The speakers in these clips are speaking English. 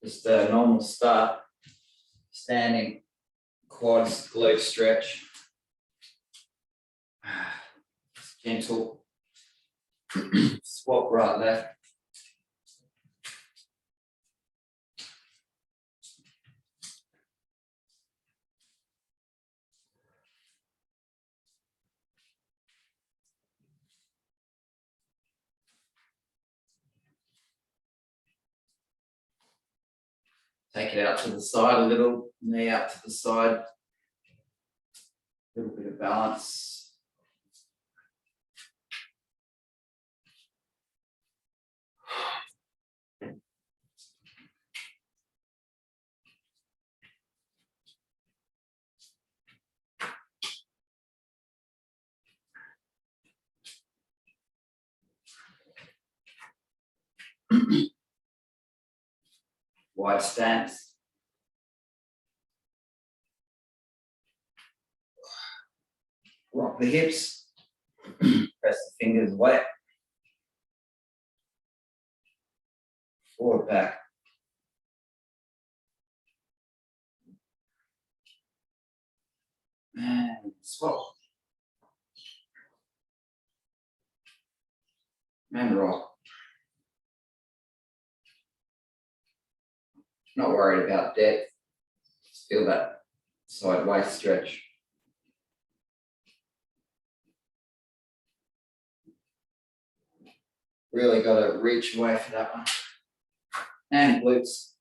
Just a normal start. Standing quads, glute stretch. Gentle. Swap right, left. Take it out to the side a little, knee out to the side. A little bit of balance. Wide stance. Rock the hips. Press the fingers away. Forward, back. And swap. And rock. Not worried about depth. Just feel that sideways stretch. Really got to reach away for that one. And glutes.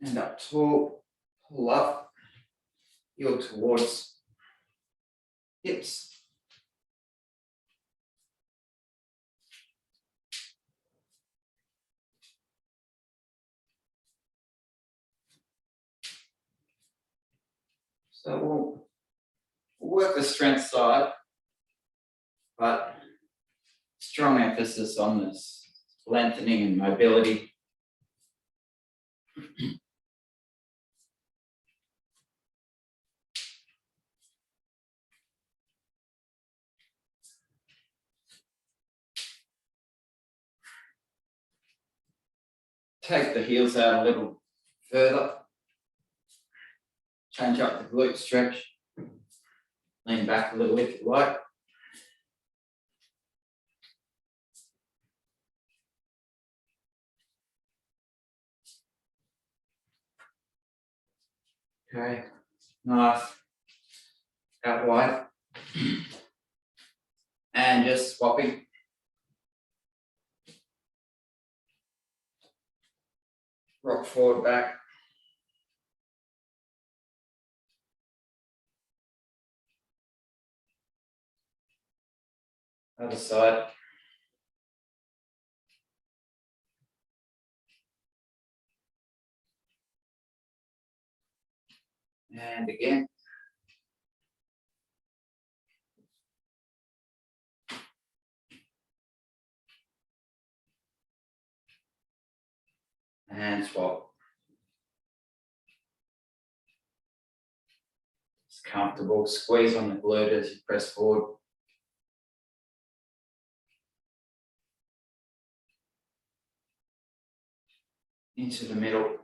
Stand up tall, pull up, heel towards hips. So we'll work the strength side, but strong emphasis on this lengthening and mobility. Take the heels out a little further. Change up the glute stretch. Lean back a little if you like. Okay, nice. Out wide. And just swapping. Rock forward, back. Other side. And again. And swap. It's comfortable. Squeeze on the glute as you press forward. Into the middle.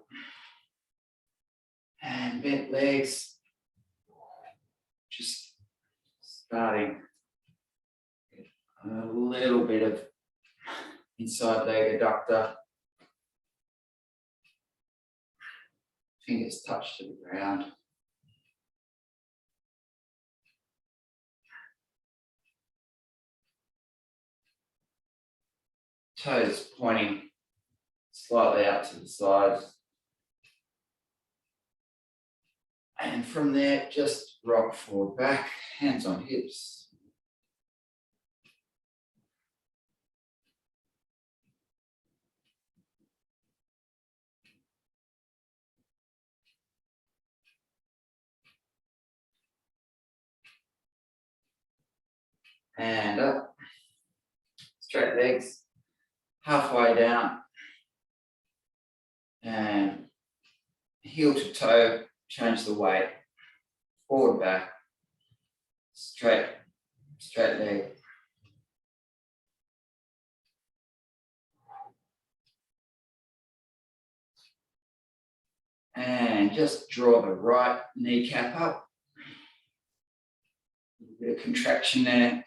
And bent legs. Just starting a little bit of inside leg adductor. Fingers touch to the ground. Toes pointing slightly out to the side. And from there, just rock forward, back, hands on hips. And up. Straight legs, halfway down. And heel to toe, change the weight. Forward, back. Straight leg. And just draw the right kneecap up. A bit of contraction there.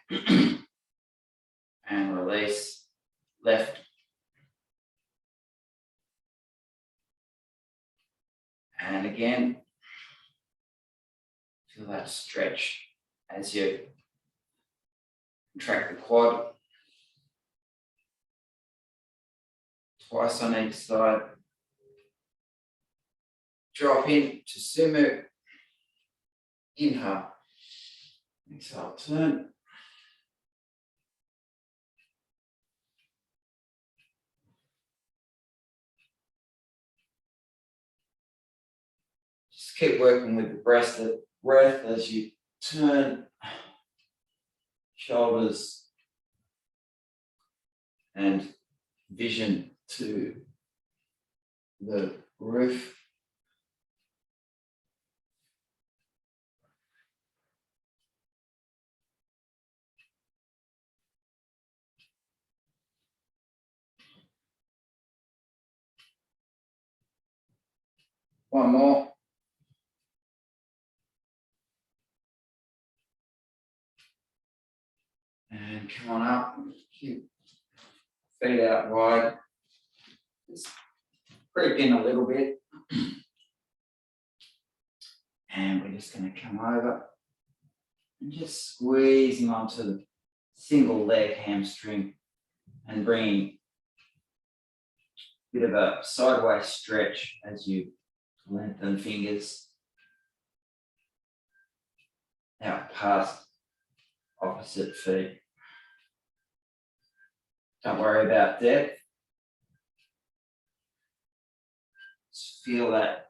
And release. Left. And again, feel that stretch as you contract the quad. Twice on each side. Drop in to sumo. Inhale. Exhale, turn. Just keep working with the breath as you turn shoulders and vision to the roof. One more. And come on up. Keep feet out wide. Just creep in a little bit. And we're just going to come over and just squeezing onto the single leg hamstring and bringing a bit of a sideways stretch as you lengthen fingers out past opposite feet. Don't worry about depth. Just feel that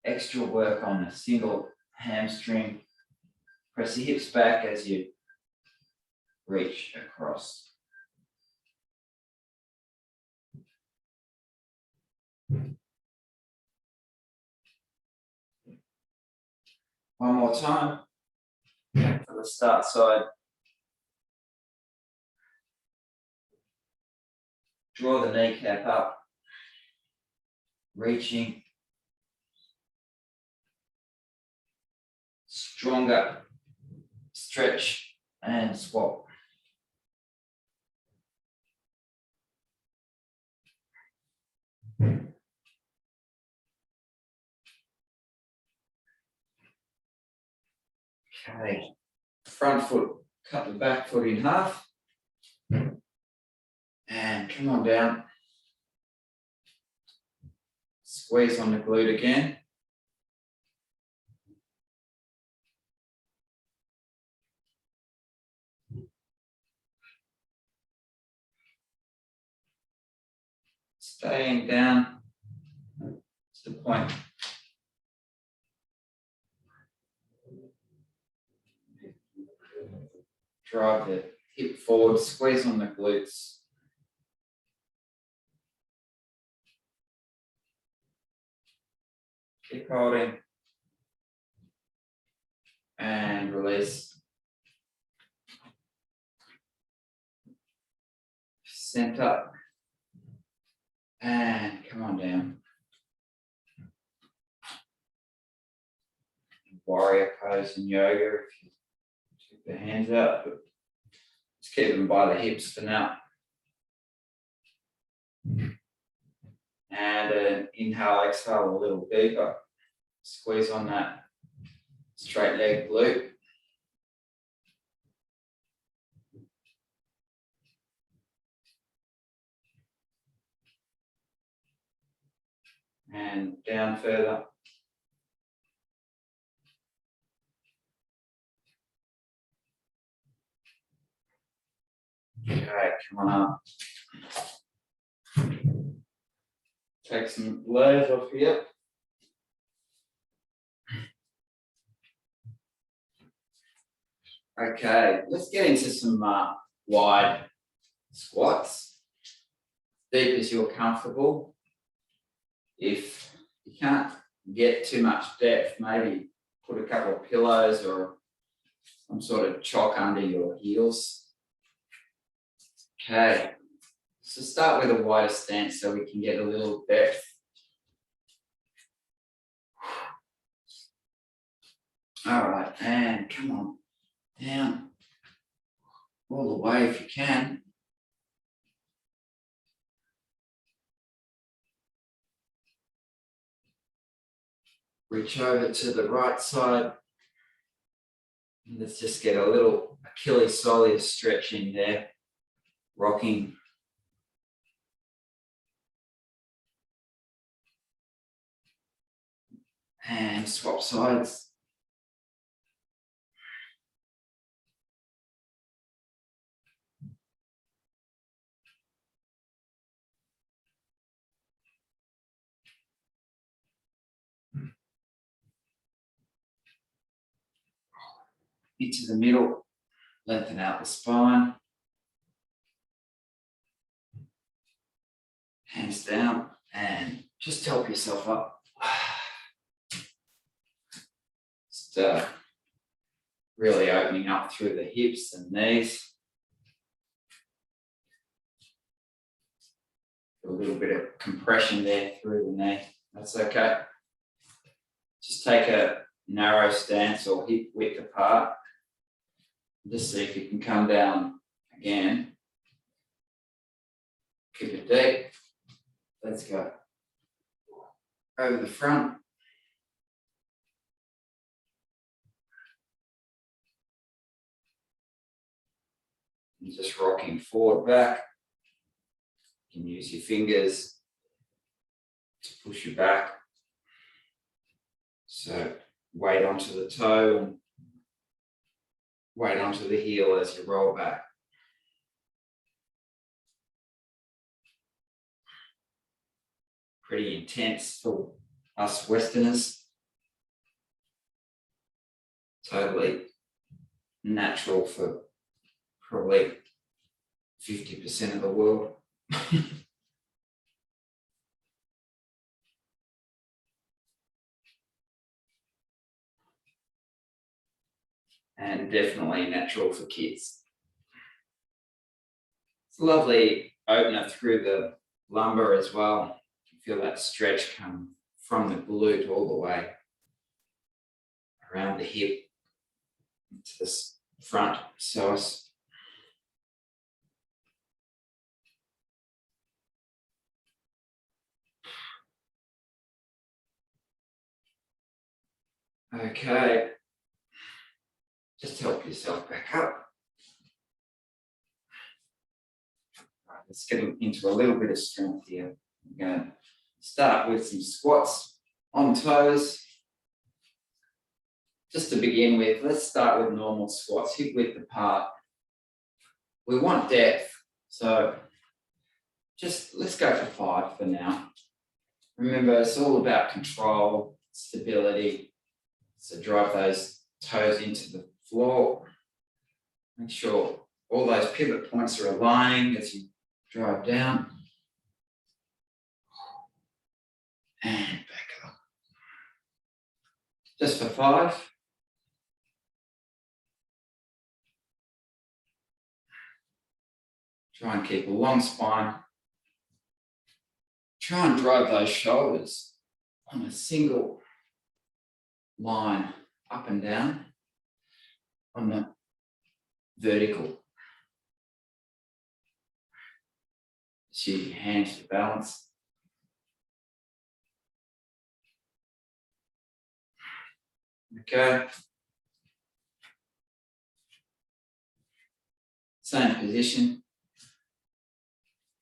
extra work on the single hamstring. Press the hips back as you reach across. One more time. For the start side. Draw the kneecap up. Reaching. Stronger. Stretch and swap. Okay, front foot, cut the back foot in half. And come on down. Squeeze on the glute again. Staying down to the point. Drive the hip forward, squeeze on the glutes. Keep holding. And release. Center. And come on down. Warrior pose in yoga if you take the hands out, but just keep them by the hips for now. And an inhale, exhale a little deeper. Squeeze on that straight leg glute. And down further. Okay, come on up. Take some layers off here. Okay, let's get into some wide squats. Deep as you're comfortable. If you can't get too much depth, maybe put a couple of pillows or some sort of chalk under your heels. Okay, so start with a wider stance so we can get a little depth. All right, and come on, down all the way if you can. Reach over to the right side. And let's just get a little Achilles Soleus stretching there, rocking. And swap sides. Into the middle, lengthen out the spine. Hands down and just help yourself up. Just really opening up through the hips and knees. A little bit of compression there through the knee. That's okay. Just take a narrow stance or hip width apart. Just see if you can come down again. Keep it deep. Let's go. Over the front. And just rocking forward, back. You can use your fingers to push you back. So weight onto the toe and weight onto the heel as you roll back. Pretty intense for us Westerners. Totally natural for probably 50% of the world. And definitely natural for kids. It's a lovely opener through the lumbar as well. You feel that stretch come from the glute all the way around the hip to the front psoas. Okay, just help yourself back up. Right, let's get into a little bit of strength here. We're going to start with some squats on toes. Just to begin with, let's start with normal squats, hip width apart. We want depth, so just let's go for 5 for now. Remember, it's all about control, stability. So drive those toes into the floor. Make sure all those pivot points are aligning as you drive down. And back up. Just for 5. Try and keep a long spine. Try and drive those shoulders on a single line up and down on the vertical. Just use your hands to balance. Okay. Same position.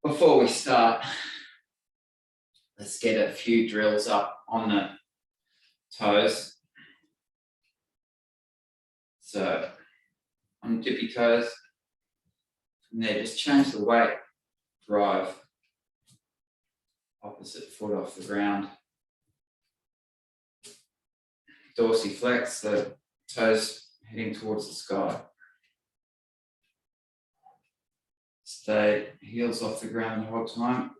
Before we start, let's get a few drills up on the toes. So on the tippy toes, from there just change the weight, drive opposite foot off the ground. Dorsiflex, so toes heading towards the sky. Stay heels off the ground the whole time.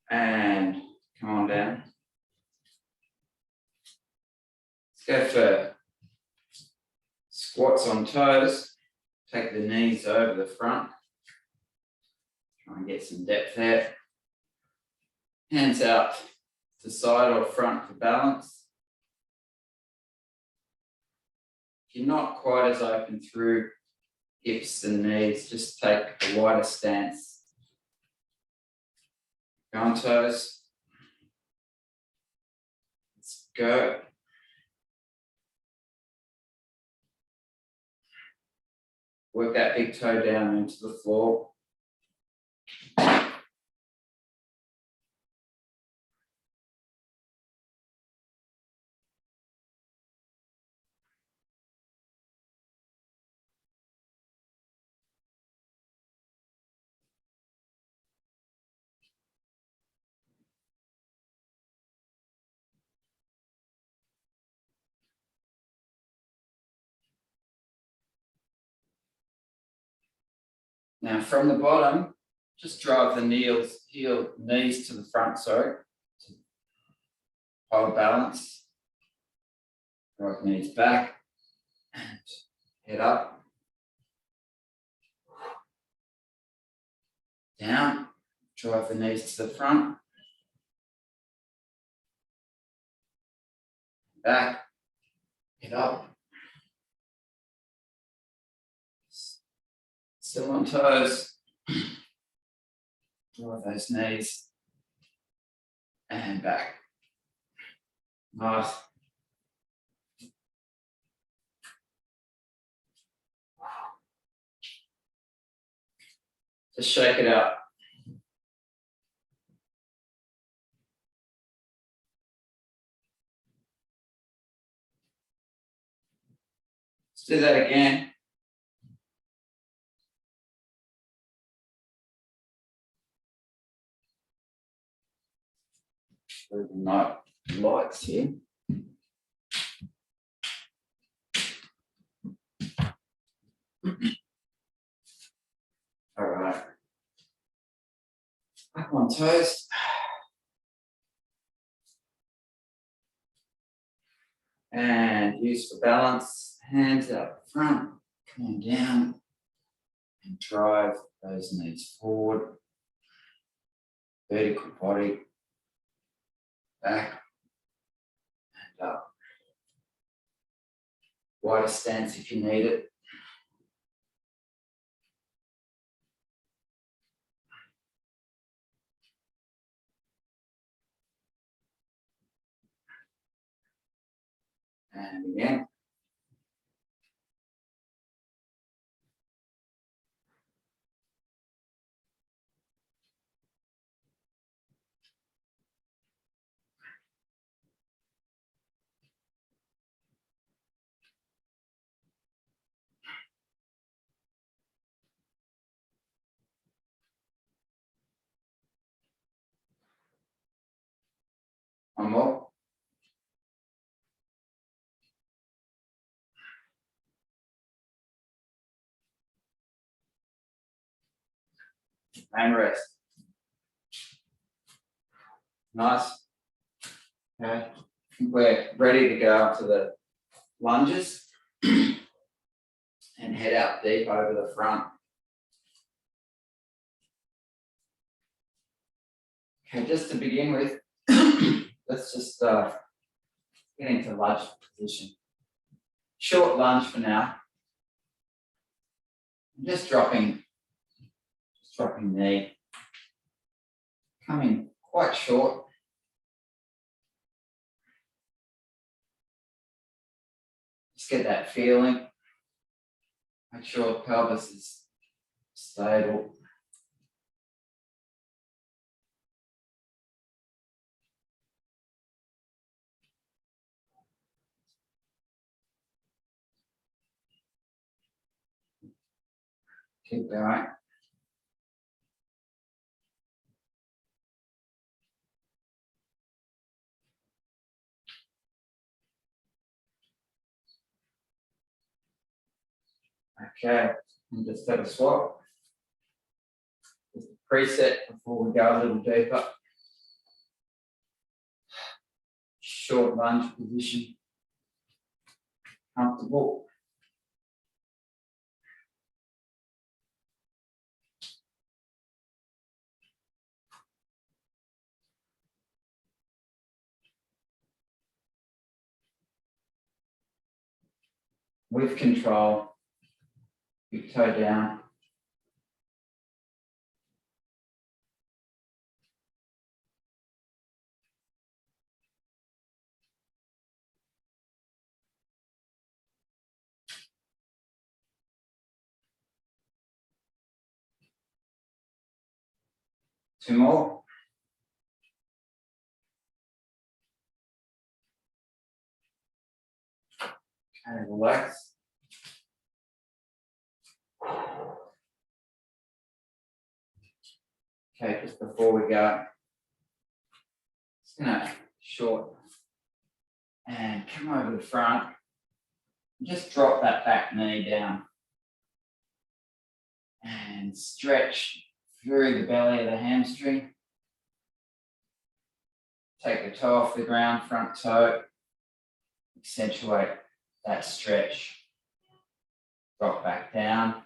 And come on down. Let's go for Squats on toes, take the knees over the front. Try and get some depth there. Hands out to side or front for balance. If you're not quite as open through hips and knees, just take a wider stance. Go on toes. Let's go. Work that big toe down into the floor. Now from the bottom, just drive the knees to the front, to hold balance. Drive knees back and head up. Down, drive the knees to the front. Back, head up. Still on toes. Drive those knees and back. Nice. Just shake it out. Let's do that again. Night lights here. All right. Back on toes. And use for balance. Hands out front, coming down, and drive those knees forward. Vertical body. Back and up. Wider stance if you need it. And again. One more. And rest. Nice. Okay. I think we're ready to go up to the lunges and head out deep over the front. Okay, just to begin with, let's just get into lunge position. Short lunge for now. Just dropping knee. Coming quite short. Just get that feeling. Make sure the pelvis is stable. Keep going. Okay, and just have a swap. Just a preset before we go a little deeper. Short lunge position. Comfortable. with control, big toe down. Two more. Okay, relax. Okay, just before we go, just gonna short and come over the front. Just drop that back knee down and stretch through the belly of the hamstring. Take the toe off the ground, front toe. Accentuate that stretch. Drop back down.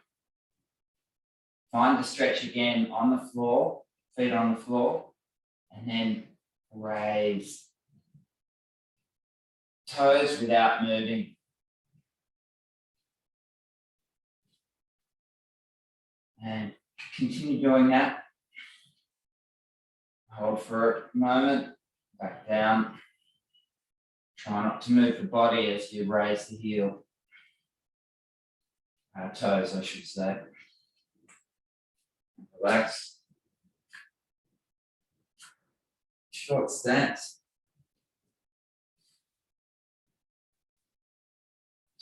Find the stretch again on the floor, feet on the floor, and then raise toes without moving. And continue doing that. Hold for a moment, back down. Try not to move the body as you raise the heel. Toes, I should say. Relax. Short stance.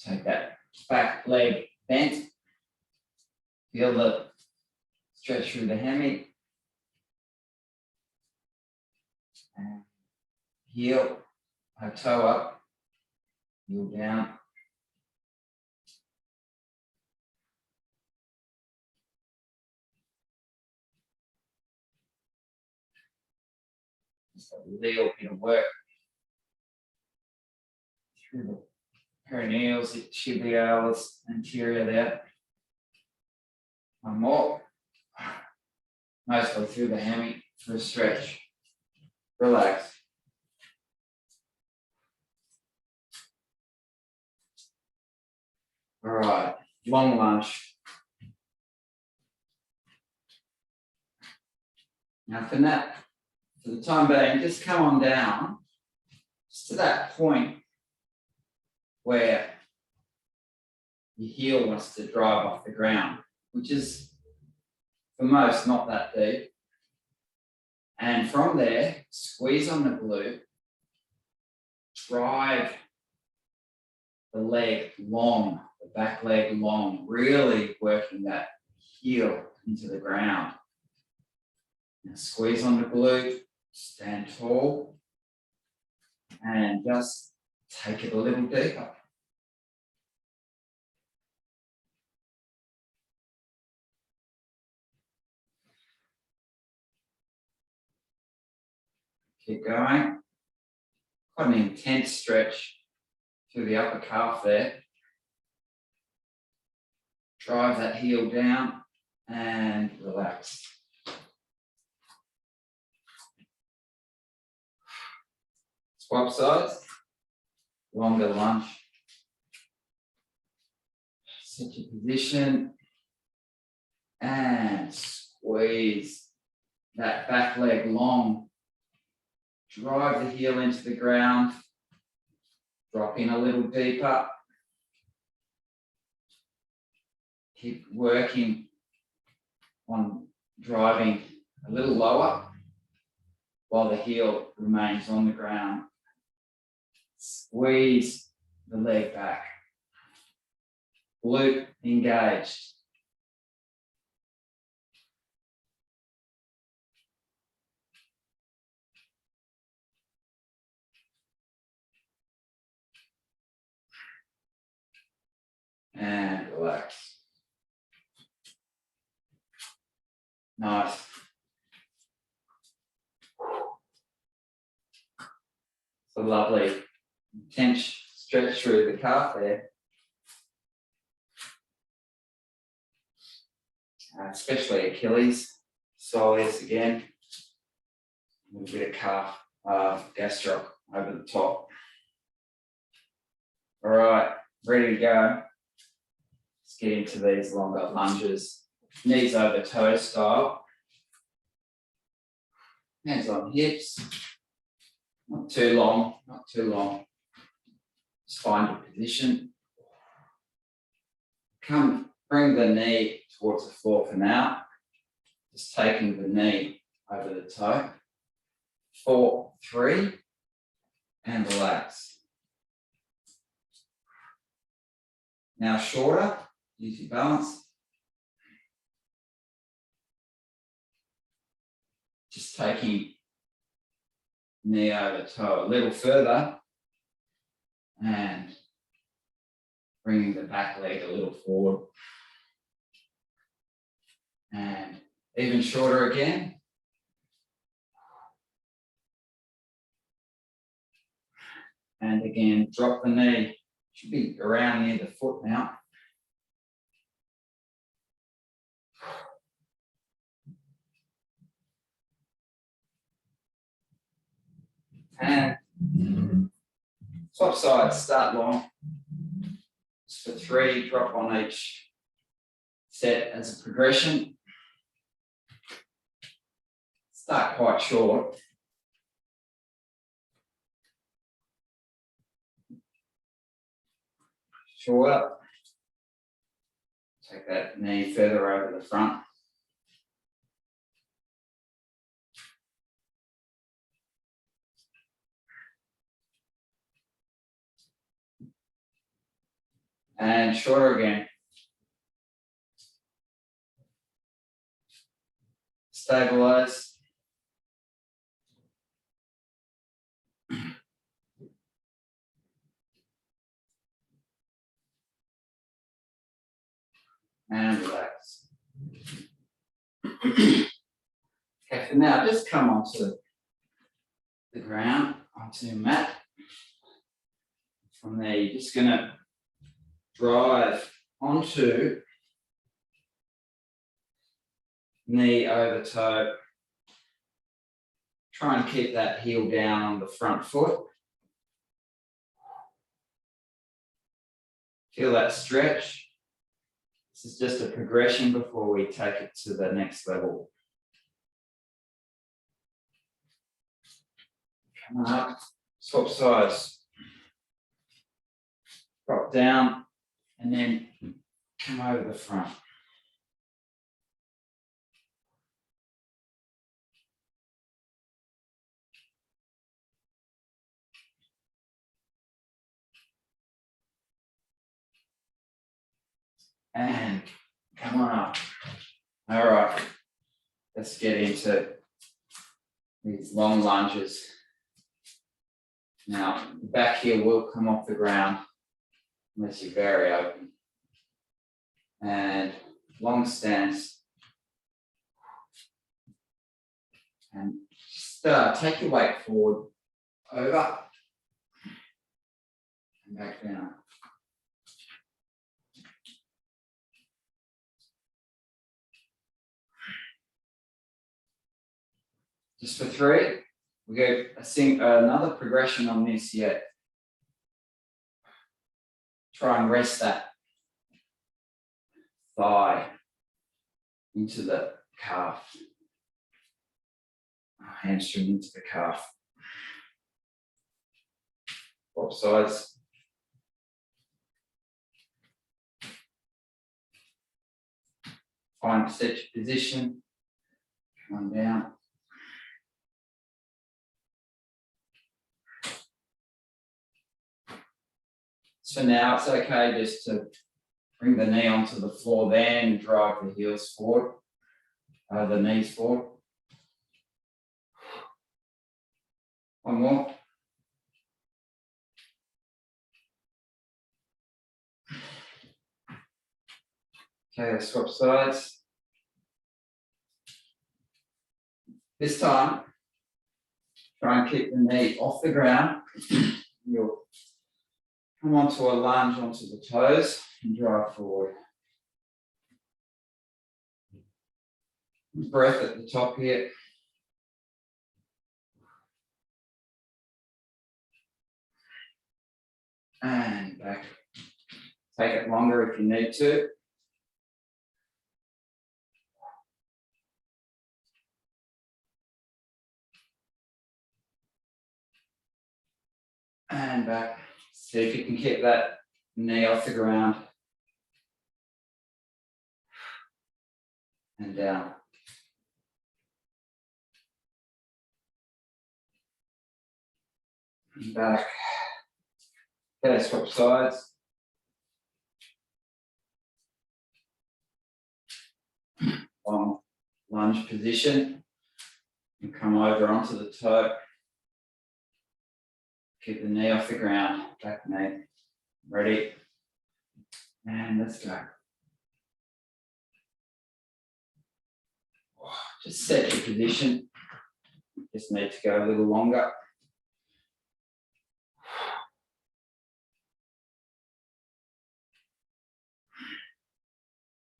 Take that back leg bent. Feel the stretch through the hammy. And heel, toe up, heel down. Just a little bit of work through the perineals, tibialis anterior there. One more. Mostly through the hammy for a stretch. Relax. All right, long lunge. Now for the time being, just come on down just to that point where your heel wants to drive off the ground, which is for most not that deep. And from there, squeeze on the glute, drive the leg long, the back leg long, really working that heel into the ground. Now squeeze on the glute, stand tall, and just take it a little deeper. Keep going. Quite an intense stretch through the upper calf there. Drive that heel down and relax. Swap sides, longer lunge. Set your position and squeeze that back leg long. Drive the heel into the ground. Drop in a little deeper. Keep working on driving a little lower while the heel remains on the ground. Squeeze the leg back. Glute engaged. And relax. Nice. It's a lovely intense stretch through the calf there. Especially Achilles, Soleus again. A little bit of calf, gastroc over the top. All right, ready to go. get into these longer lunges, knees over toe style. Hands on hips, not too long, not too long. Just find your position. Bring the knee towards the floor for now. Just taking the knee over the toe. 4, 3, and relax. Now shorter, use your balance. Just taking knee over toe a little further and bringing the back leg a little forward. And even shorter again. And again, drop the knee. Should be around near the foot now. And swap sides, start long. Just for 3, drop on each set as a progression. Start quite short. Shorter. Take that knee further over the front. And shorter again. Stabilize. And relax. Okay, for now, just come onto the ground, onto your mat. From there, you're just going to drive onto knee over toe. Try and keep that heel down on the front foot. Feel that stretch. This is just a progression before we take it to the next level. Come up, swap sides. Drop down and then come over the front. And come on up. All right, let's get into these long lunges. Now, the back heel will come off the ground unless you're very open. And long stance. And just take your weight forward, over, and back down. Just for 3, we go another progression on this yet. Try and rest that thigh into the calf. Hamstring into the calf. Swap sides. Find set your position. Come down. So now it's okay just to bring the knee onto the floor, then drive the heels forward, the knees forward. One more. Okay, let's swap sides. This time, try and keep the knee off the ground. You'll come onto a lunge onto the toes and drive forward. Breath at the top here. And back. Take it longer if you need to. And back. See if you can keep that knee off the ground. And down. And back. Okay, swap sides. Long lunge position. And come over onto the toe. Keep the knee off the ground. Back knee. Ready? And let's go. Just set your position. Just need to go a little longer.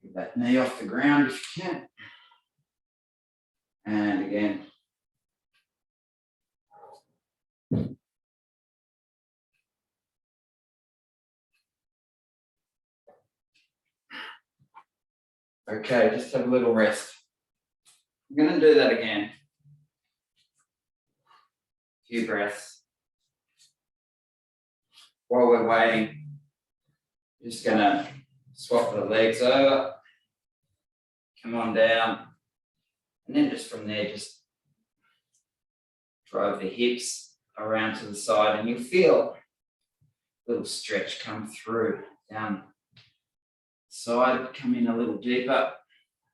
Get that knee off the ground if you can. And again. Okay, just have a little rest. I'm going to do that again. A few breaths. While we're waiting, just going to swap the legs over. Come on down. And then just from there, just drive the hips around to the side and you'll feel a little stretch come through down side, come in a little deeper,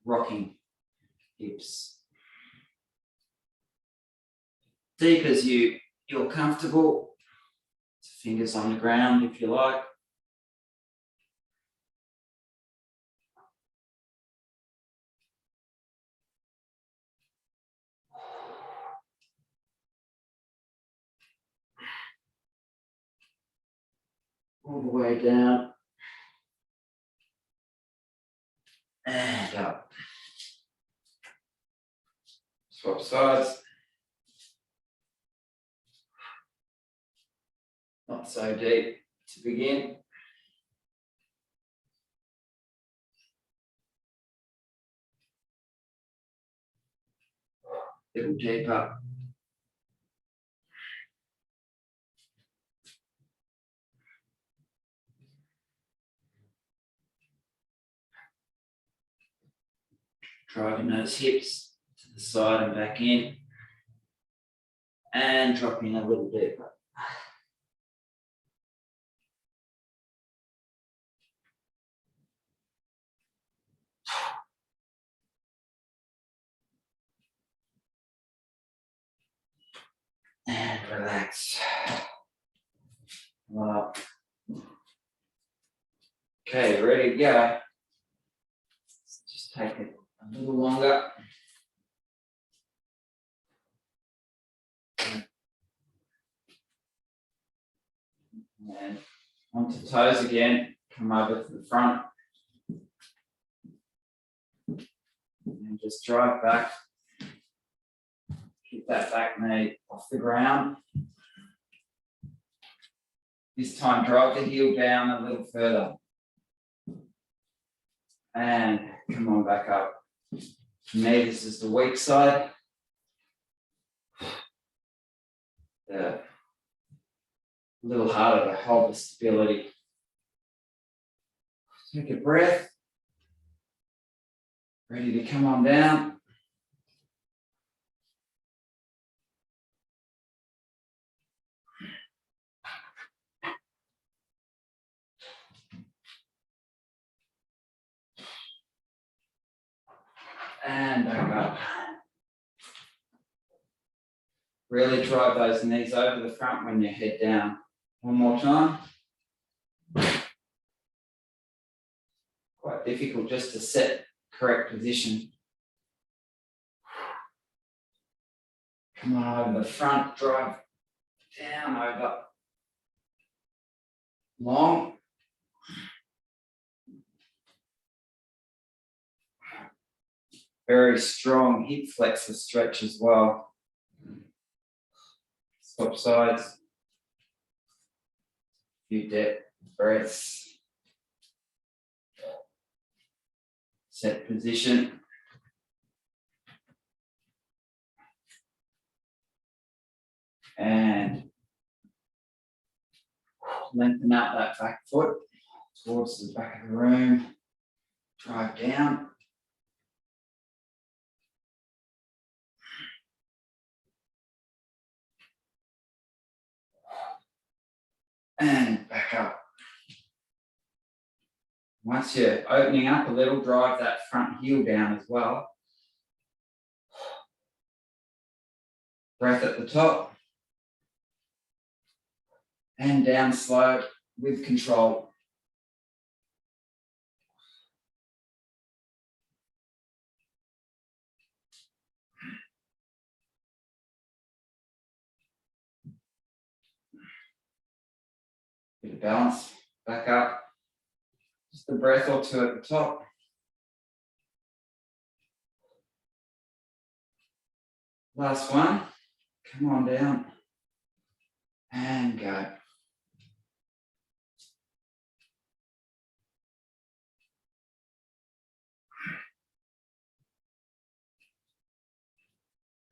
rocking hips. Deep as you're comfortable, fingers on the ground if you like. All the way down. And up. Swap sides. Not so deep to begin. A little deeper. Driving those hips to the side and back in. And dropping a little deeper. And relax. Come up. Okay, ready to go. Just take it a little longer. And onto toes again. Come over to the front. And just drive back. Keep that back knee off the ground. This time, drive the heel down a little further. And come on back up. For me, this is the weak side. A little harder to hold the stability. Take a breath. Ready to come on down. And back up. Really drive those knees over the front when you head down. One more time. Quite difficult just to set correct position. Come on over the front, drive down over. Long. Very strong hip flexor stretch as well. Swap sides. A few deep breaths. Set position. And lengthen out that back foot towards the back of the room, drive down. And back up. Once you're opening up a little, drive that front heel down as well. Breath at the top. And down slow with control. Bit of balance, back up. Just a breath or two at the top. Last one. Come on down. And go.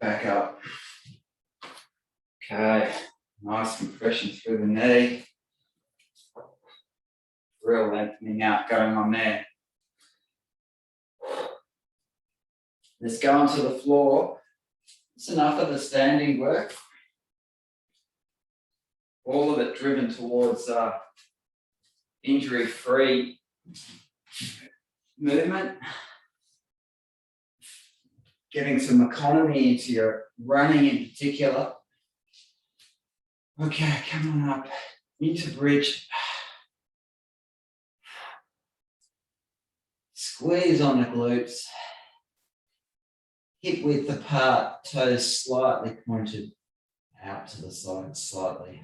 Back up. Okay, nice compression through the knee. Real lengthening out going on there. Let's go onto the floor. It's enough of the standing work. All of it driven towards injury-free movement. Getting some economy into your running in particular. Okay, come on up into bridge. Squeeze on the glutes. Hip width apart, toes slightly pointed out to the side, slightly.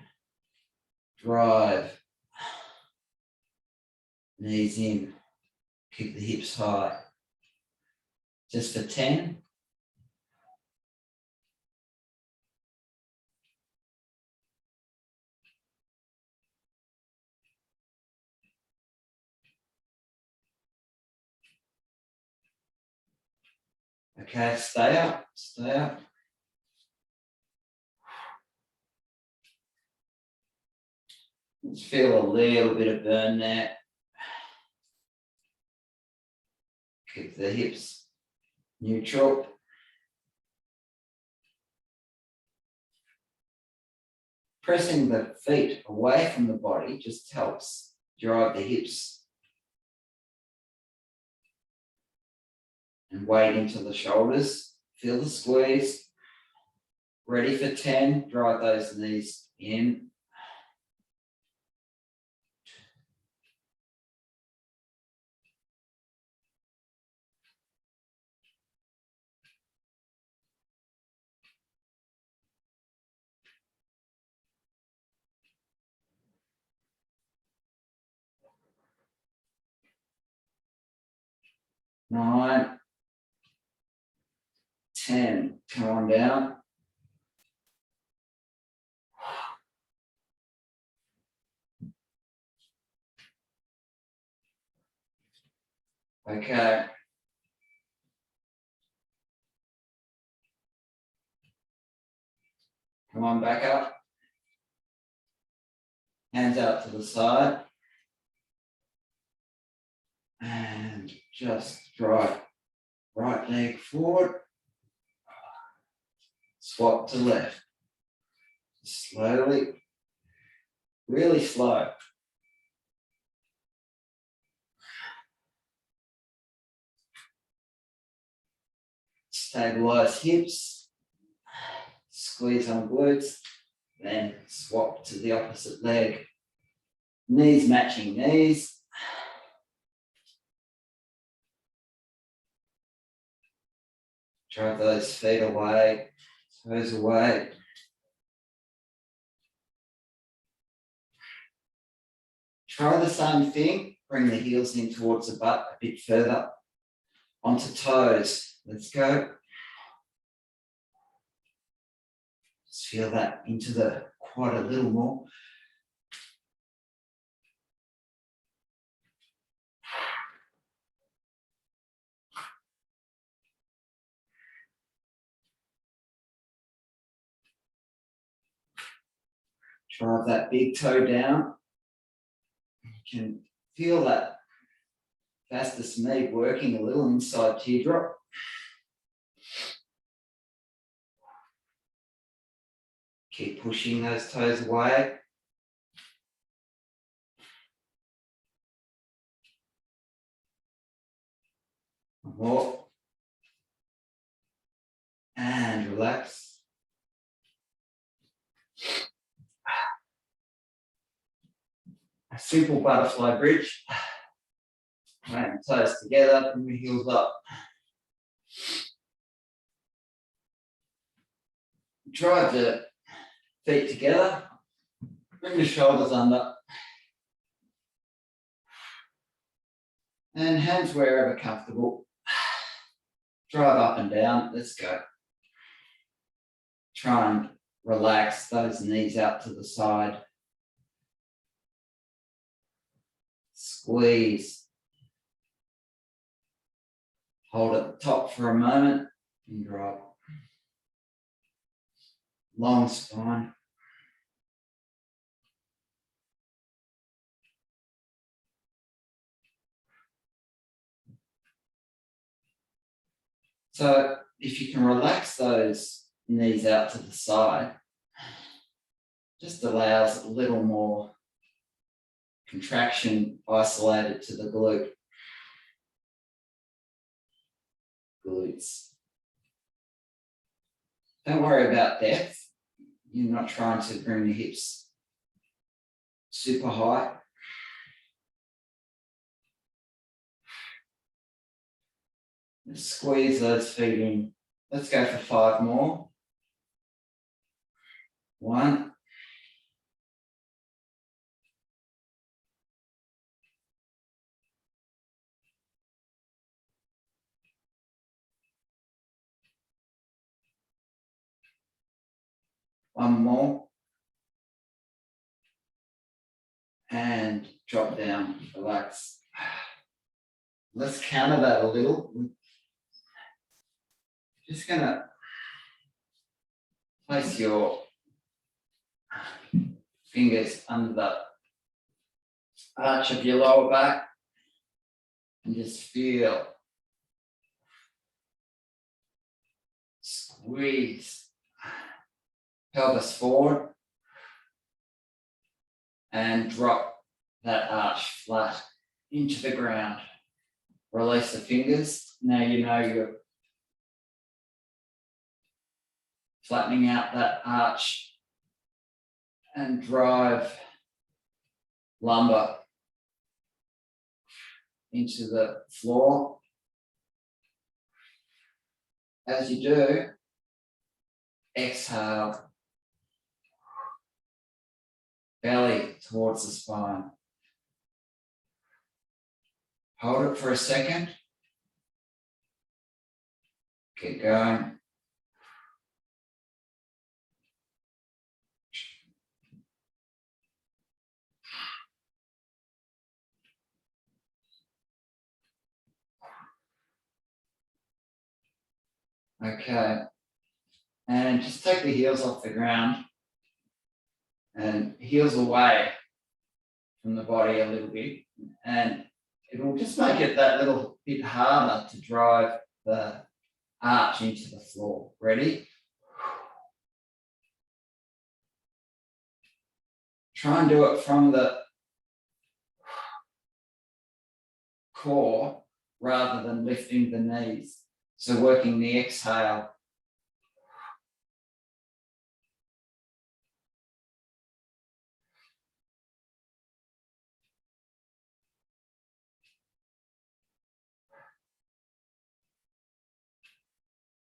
Drive. Knees in. Kick the hips high. Just for 10. Okay, stay up, stay up. Let's feel a little bit of burn there. Keep the hips neutral. Pressing the feet away from the body just helps drive the hips and weight into the shoulders. Feel the squeeze. Ready for 10. Drive those knees in. Nine. 10. Come on down. Okay. Come on back up. Hands out to the side. And just drive right leg forward. Swap to left. Slowly. Really slow. Stabilize hips. Squeeze on glutes. Then swap to the opposite leg. Knees matching knees. Drive those feet away, toes away. Try the same thing. Bring the heels in towards the butt a bit further. Onto toes. Let's go. Just feel that into the quad a little more. Drive that big toe down. You can feel that vastus medial working a little inside teardrop. Keep pushing those toes away. More. And relax. A simple butterfly bridge. Plant the toes together, bring the heels up. Drive the feet together. Bring the shoulders under. And hands wherever comfortable. Drive up and down. Let's go. Try and relax those knees out to the side. Squeeze. Hold at the top for a moment and drop. Long spine. So if you can relax those knees out to the side, just allows a little more contraction isolated to the glutes. Don't worry about depth. You're not trying to bring the hips super high. Just squeeze those feet in. Let's go for 5 more. 1. 1 more. And drop down, relax. Let's counter that a little. Just gonna place your fingers under the arch of your lower back and just feel. Squeeze pelvis forward and drop that arch flat into the ground. Release the fingers. Now you know you're flattening out that arch and drive lumbar into the floor. As you do, exhale, belly towards the spine. Hold it for a second. Keep going. Okay. And just take the heels off the ground and heels away from the body a little bit. And it will just make it that little bit harder to drive the arch into the floor. Ready? Try and do it from the core rather than lifting the knees. So working the exhale.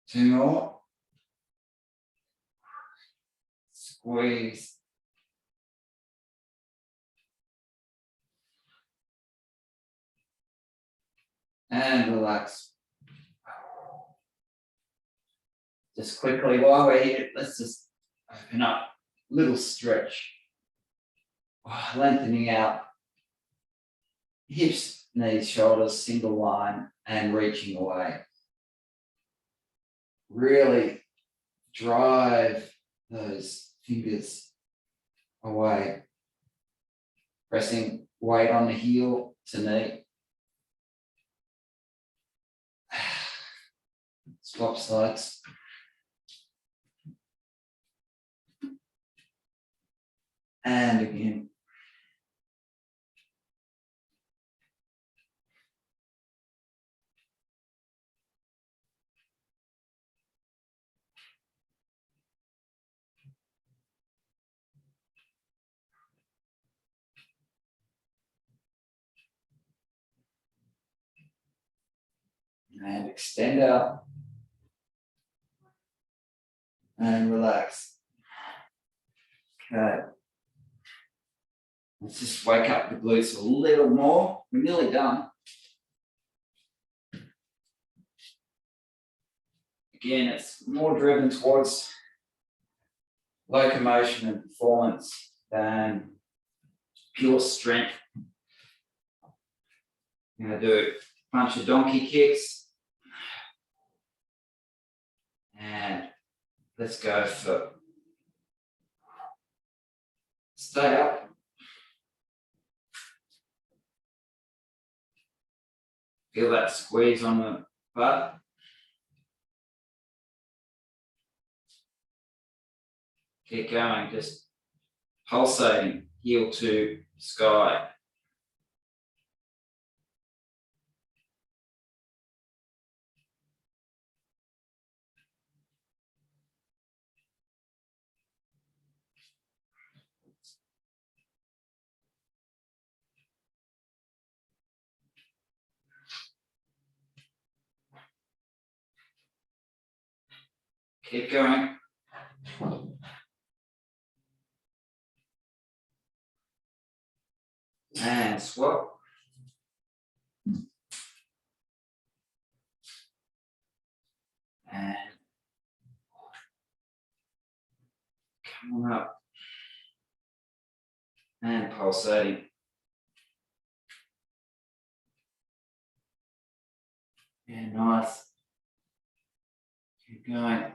Two more. Squeeze. And relax. Just quickly, while we're here, let's just open up. Little stretch. Lengthening out. Hips, knees, shoulders, single line, and reaching away. Really drive those fingers away. Pressing weight on the heel to knee. Swap sides. And again. And extend out. And relax. Okay. Let's just wake up the glutes a little more. We're nearly done. Again, it's more driven towards locomotion and performance than pure strength. I'm going to do a bunch of donkey kicks. And let's go for stay up. Feel that squeeze on the butt. Keep going, just pulsating, heel to sky. Keep going. And swap. And come on up. And pulsating. Yeah, nice. Keep going.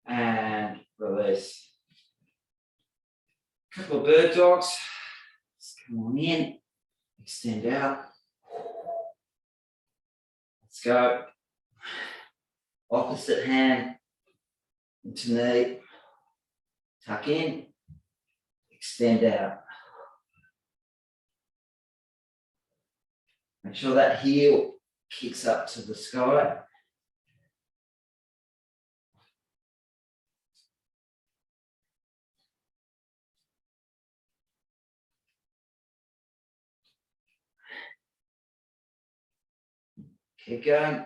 And release. Couple of bird dogs. Just come on in. Extend out. Let's go. Opposite hand into knee. Tuck in. Extend out. Make sure that heel kicks up to the sky. Keep going.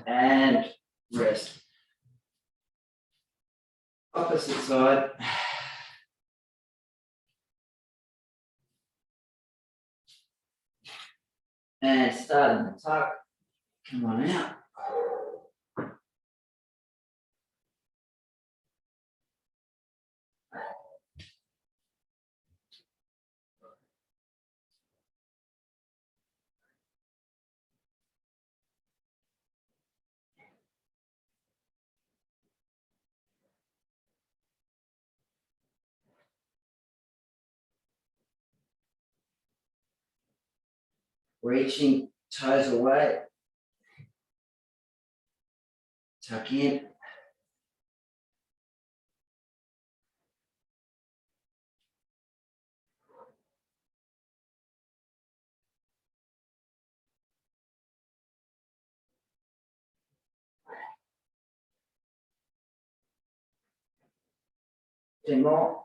And rest. Opposite side. And start in the tuck. Come on out. Reaching toes away. Tuck in. Two more.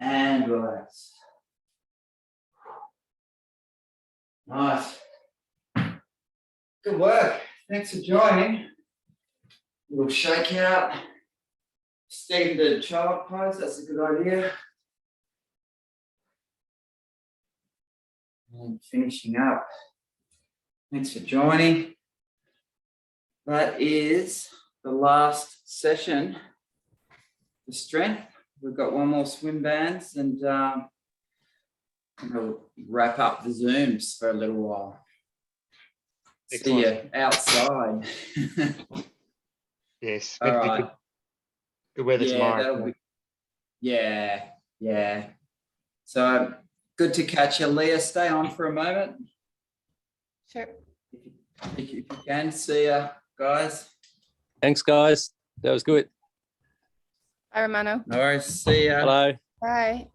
And relax. Nice. Good work. Thanks for joining. Little shake out. Stay in the child pose. That's a good idea. And finishing up. Thanks for joining. That is the last session for strength. We've got one more swim bands and we'll wrap up the Zooms for a little while. Excellent. See you outside. Yes. All right. Good weather tomorrow. That'll be, yeah. So good to catch you, Leah. Stay on for a moment. Sure. If you can. See ya, guys. Thanks, guys. That was good. Bye, Romano. No worries. See ya. Hello. Bye.